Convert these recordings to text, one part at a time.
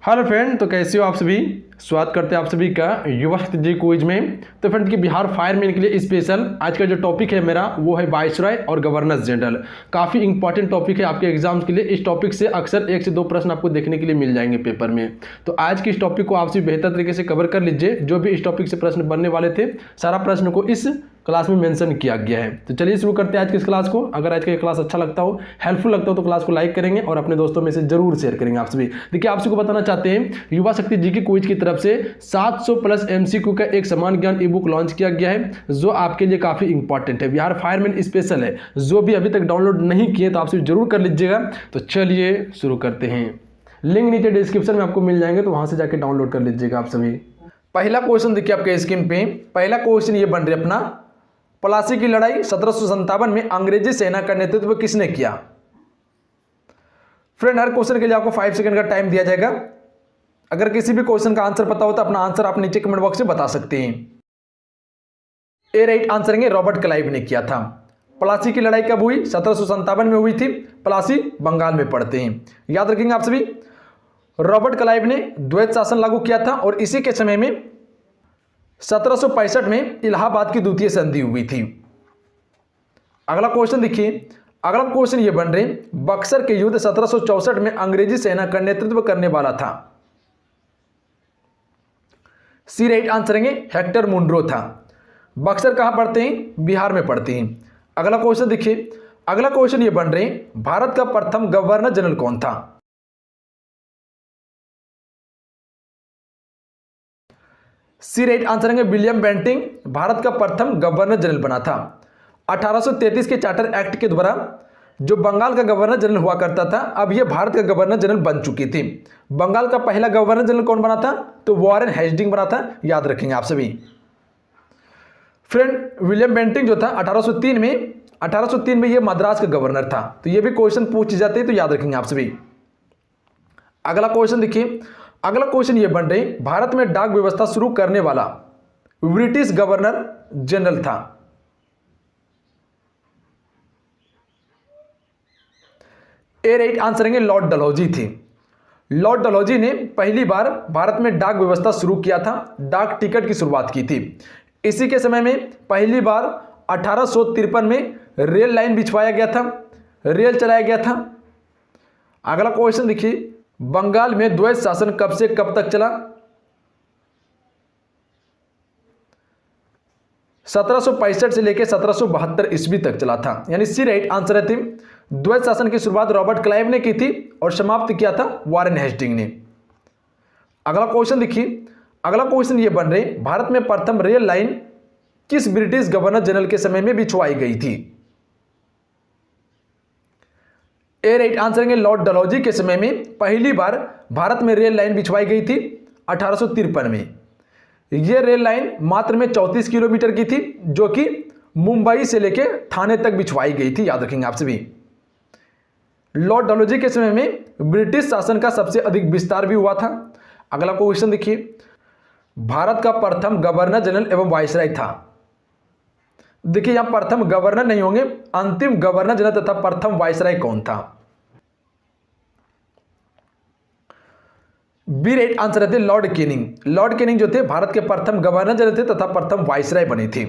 Hello friend, तो कैसे हो आप सभी। स्वागत करते हैं आप सभी का युवा शक्ति जी क्विज में। तो फ्रेंड कि बिहार फायरमैन के लिए स्पेशल आज का जो टॉपिक है मेरा वो है वाइसरॉय और गवर्नर जनरल। काफ़ी इंपॉर्टेंट टॉपिक है आपके एग्जाम्स के लिए। इस टॉपिक से अक्सर 1 से 2 प्रश्न आपको देखने के लिए मिल जाएंगे पेपर में। तो आज की इस टॉपिक को आप सभी बेहतर तरीके से कवर कर लीजिए। जो भी इस टॉपिक से प्रश्न बनने वाले थे सारा प्रश्न को इस क्लास में मेंशन किया गया है। तो चलिए शुरू करते हैं आज की इस क्लास को। अगर आज का ये क्लास अच्छा लगता हो, हेल्पफुल लगता हो तो क्लास को लाइक करेंगे और अपने दोस्तों में से जरूर शेयर करेंगे आप सभी। देखिए आप सबको बताना चाहते हैं युवा शक्ति जी की क्विज की तरफ से 700 प्लस एमसीक्यू का एक समान ज्ञान ई बुक लॉन्च किया गया है जो आपके लिए काफी इंपॉर्टेंट है। बिहार फायरमैन स्पेशल है। जो भी अभी तक डाउनलोड नहीं किए तो आप सभी जरूर कर लीजिएगा। तो चलिए शुरू करते हैं। लिंक नीचे डिस्क्रिप्शन में आपको मिल जाएंगे, तो वहां से जाके डाउनलोड कर लीजिएगा आप सभी। पहला क्वेश्चन देखिए आपके स्क्रीन पे। पहला क्वेश्चन ये बन रहा है अपना, प्लासी की लड़ाई 1757 में अंग्रेजी सेना का नेतृत्व किसने किया। फ्रेंड हर क्वेश्चन के लिए आपको 5 सेकंड का टाइम दिया जाएगा। अगर किसी भी क्वेश्चन का आंसर पता हो तो अपना आंसर आप नीचे कमेंट बॉक्स में बता सकते हैं। ए राइट आंसर है रॉबर्ट क्लाइव ने किया था। प्लासी की लड़ाई कब हुई? 1757 में हुई थी। प्लासी बंगाल में पड़ते हैं, याद रखेंगे आप सभी। रॉबर्ट क्लाइव ने द्वैत शासन लागू किया था और इसी के समय में 1765 में इलाहाबाद की द्वितीय संधि हुई थी। अगला क्वेश्चन देखिए। अगला क्वेश्चन ये बन रहे, बक्सर के युद्ध 1764 में अंग्रेजी सेना का नेतृत्व करने वाला था। सी राइट आंसर है हेक्टर मुनरो था। बक्सर कहां पड़ते हैं? बिहार में पड़ते हैं। अगला क्वेश्चन देखिए। अगला क्वेश्चन ये बन रहे, भारत का प्रथम गवर्नर जनरल कौन था? सी राइट आंसर है विलियम बेंटिंग भारत का प्रथम गवर्नर जनरल बना था। 1833 के चार्टर एक्ट के द्वारा जो बंगाल का गवर्नर जनरल हुआ करता था, अब यह भारत का गवर्नर जनरल बन चुकी थी। बंगाल का पहला गवर्नर जनरल कौन बना था? तो वॉरेन हेस्टिंग बना था, याद रखेंगे आप सभी। फ्रेंड विलियम बेंटिंग जो था 1803 में यह मद्रास का गवर्नर था। तो यह भी क्वेश्चन पूछ जाते हैं, तो याद रखेंगे आप सभी। अगला क्वेश्चन देखिए। अगला क्वेश्चन ये बन रही, भारत में डाक व्यवस्था शुरू करने वाला ब्रिटिश गवर्नर जनरल था। ए राइट आंसर है लॉर्ड डलहौजी थे। लॉर्ड डलहौजी ने पहली बार भारत में डाक व्यवस्था शुरू किया था, डाक टिकट की शुरुआत की थी। इसी के समय में पहली बार 1853 में रेल लाइन बिछवाया गया था, रेल चलाया गया था। अगला क्वेश्चन देखिए। बंगाल में द्वैत शासन कब से कब तक चला? 1765 से लेकर 1772 ईस्वी तक चला था, यानी सी राइट आंसर है। द्वैत शासन की शुरुआत रॉबर्ट क्लाइव ने की थी और समाप्त किया था वॉरेन हेस्टिंग ने। अगला क्वेश्चन देखिए। अगला क्वेश्चन ये बन रहे, भारत में प्रथम रेल लाइन किस ब्रिटिश गवर्नर जनरल के समय में बिछवाई गई थी? ए राइट आंसर है लॉर्ड डलहौजी के समय में पहली बार भारत में रेल लाइन बिछवाई गई थी 1853 में। यह रेल लाइन मात्र में 34 किलोमीटर की थी, जो कि मुंबई से लेकर ठाणे तक बिछवाई गई थी, याद रखेंगे आप सभी। लॉर्ड डलहौजी के समय में ब्रिटिश शासन का सबसे अधिक विस्तार भी हुआ था। अगला क्वेश्चन देखिए। भारत का प्रथम गवर्नर जनरल एवं वाइसराय था। देखिए यहां प्रथम गवर्नर नहीं होंगे, अंतिम गवर्नर जनरल तथा प्रथम वाइसराय कौन था? बी राइट आंसर थे लॉर्ड कैनिंग। लॉर्ड कैनिंग जो थे भारत के प्रथम गवर्नर जनरल थे तथा प्रथम वाइसराय बने थे।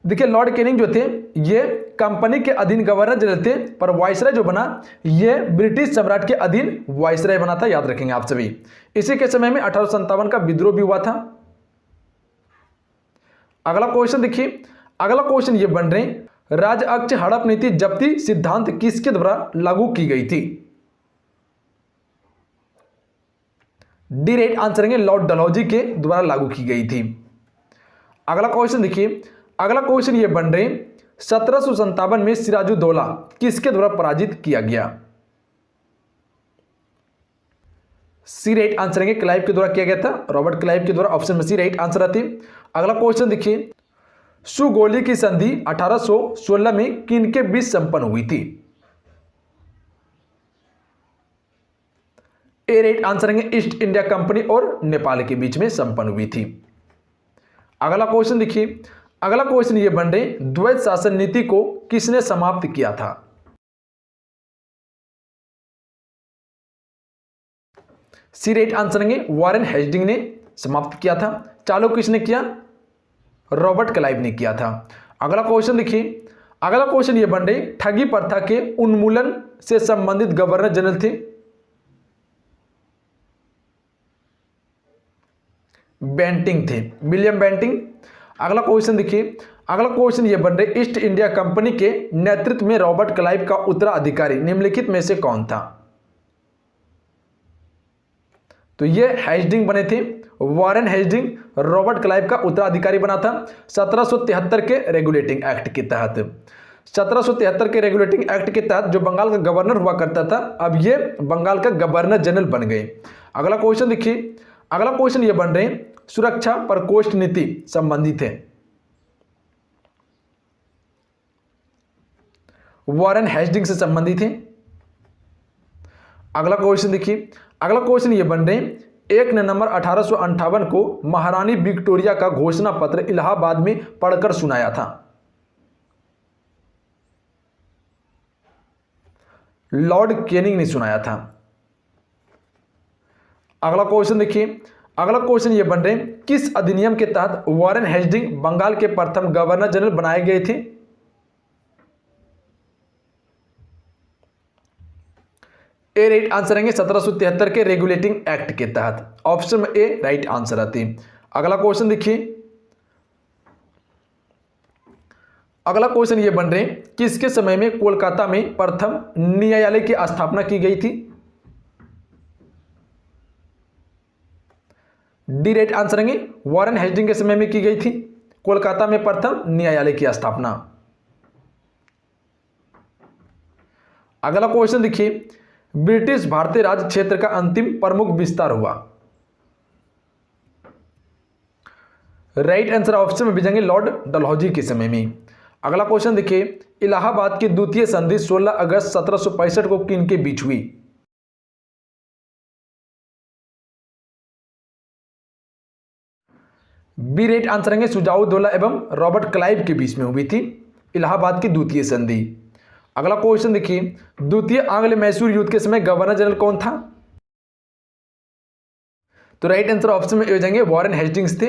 देखिए लॉर्ड कैनिंग जो थे ये कंपनी के अधीन गवर्नर जनरल थे, पर वाइसराय जो बना ये ब्रिटिश सम्राट के अधीन वाइसराय बना था, याद रखेंगे आप सभी। इसी के समय में 1857 का विद्रोह भी हुआ था। अगला क्वेश्चन देखिए। अगला क्वेश्चन ये बन रहे, राज अक्ष हड़प नीति जब्ती सिद्धांत किसके द्वारा लागू की गई थी? डी राइट आंसर है लॉर्ड डलहौजी के द्वारा लागू की गई थी। अगला क्वेश्चन देखिए। अगला क्वेश्चन ये बन रहे, 1757 में सिराजुद्दौला किसके द्वारा पराजित किया गया? सी राइट आंसर है क्लाइव के द्वारा किया गया था, रॉबर्ट क्लाइव के द्वारा। ऑप्शन में सी राइट आंसर आती। अगला क्वेश्चन देखिए। सुगोली की संधि 1816 में किनके बीच संपन्न हुई थी? ए राइट आंसर है ईस्ट इंडिया कंपनी और नेपाल के बीच में संपन्न हुई थी। अगला क्वेश्चन देखिए। अगला क्वेश्चन ये बन रहे, द्वैत शासन नीति को किसने समाप्त किया था? सी राइट आंसर है वॉरेन हेस्टिंग ने समाप्त किया था। चालू किसने किया? रॉबर्ट क्लाइव ने किया था। अगला क्वेश्चन देखिए, अगला क्वेश्चन ये बन रही ठगी प्रथा के उन्मूलन से संबंधित गवर्नर जनरल थे? बेंटिंग थे, विलियम बेंटिंग। अगला क्वेश्चन देखिए, अगला क्वेश्चन ये बन रहे ईस्ट इंडिया कंपनी के नेतृत्व में रॉबर्ट क्लाइव का उत्तराधिकारी निम्नलिखित में से कौन था? तो ये हेस्टिंग बने थे, वॉरेन हेस्टिंग रॉबर्ट क्लाइव का उत्तराधिकारी बना था 1773 के रेगुलेटिंग एक्ट के तहत। 1773 के रेगुलेटिंग एक्ट के तहत जो बंगाल का गवर्नर हुआ करता था, अब ये बंगाल का गवर्नर जनरल बन गए। अगला क्वेश्चन देखिए, अगला क्वेश्चन ये बन रहे सुरक्षा प्रकोष्ठ नीति संबंधित है, वॉरेन हेस्टिंग से संबंधित है। अगला क्वेश्चन देखिए, अगला क्वेश्चन ये बन रहे 1 नवंबर 1858 को महारानी विक्टोरिया का घोषणा पत्र इलाहाबाद में पढ़कर सुनाया था? लॉर्ड कैनिंग ने सुनाया था। अगला क्वेश्चन देखिए, अगला क्वेश्चन ये बन रहे किस अधिनियम के तहत वॉरेन हेस्टिंग बंगाल के प्रथम गवर्नर जनरल बनाए गए थे? ए राइट आंसर आएंगे 1773 के रेगुलेटिंग एक्ट के तहत। ऑप्शन में ए राइट आंसर आती है। अगला क्वेश्चन देखिए, अगला क्वेश्चन ये बन रहे किसके समय में कोलकाता में प्रथम न्यायालय की स्थापना की गई थी? डी राइट आंसर आएंगे वॉरेन हेस्टिंग के समय में की गई थी कोलकाता में प्रथम न्यायालय की स्थापना। अगला क्वेश्चन देखिए, ब्रिटिश भारतीय राज क्षेत्र का अंतिम प्रमुख विस्तार हुआ? राइट आंसर ऑप्शन में भेजेंगे लॉर्ड डलहौजी के समय में। अगला क्वेश्चन देखिए, इलाहाबाद की द्वितीय संधि 16 अगस्त 1765 को किन के बीच हुई? बी राइट आंसर है सुजाउद्दौला एवं रॉबर्ट क्लाइव के बीच में हुई थी इलाहाबाद की द्वितीय संधि। अगला क्वेश्चन देखिए, द्वितीय आंग्ल मैसूर युद्ध के समय गवर्नर जनरल कौन था? तो राइट आंसर ऑप्शन में हो जाएंगे वॉरेन हेस्टिंग्स थे।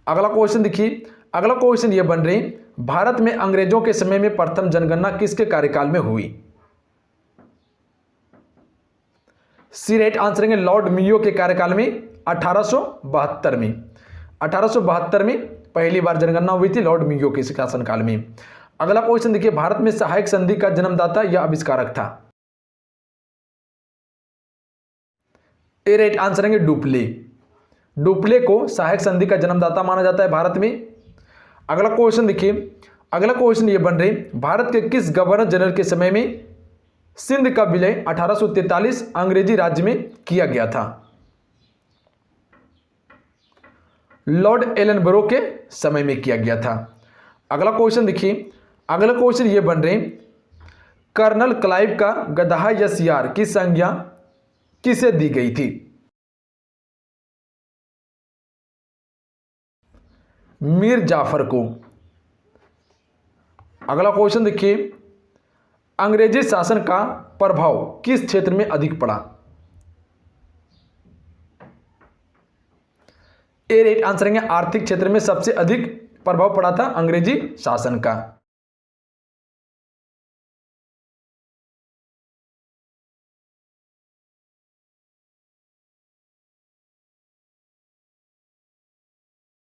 अगला क्वेश्चन देखिए, अगला क्वेश्चन ये बन रही भारत में अंग्रेजों के समय में प्रथम जनगणना किसके कार्यकाल में हुई? सी राइट आंसर है लॉर्ड मियो के कार्यकाल में 1872 में। 1872 में पहली बार जनगणना हुई थी लॉर्ड मियो के शासनकाल में। अगला क्वेश्चन देखिए, भारत में सहायक संधि का जन्मदाता या आविष्कारक था? ए राइट आंसर है डुप्ले। डुप्ले को सहायक संधि का जन्मदाता माना जाता है भारत में। अगला क्वेश्चन देखिए, अगला क्वेश्चन ये बन रहे भारत के किस गवर्नर जनरल के समय में सिंध का विलय 1843 अंग्रेजी राज्य में किया गया था? लॉर्ड एलनबरो के समय में किया गया था। अगला क्वेश्चन देखिए, अगला क्वेश्चन ये बन रहे कर्नल क्लाइव का गदहा या सियार की संज्ञा किसे दी गई थी? मीर जाफर को। अगला क्वेश्चन देखिए, अंग्रेजी शासन का प्रभाव किस क्षेत्र में अधिक पड़ा? ए राइट आंसर है आर्थिक क्षेत्र में सबसे अधिक प्रभाव पड़ा था अंग्रेजी शासन का।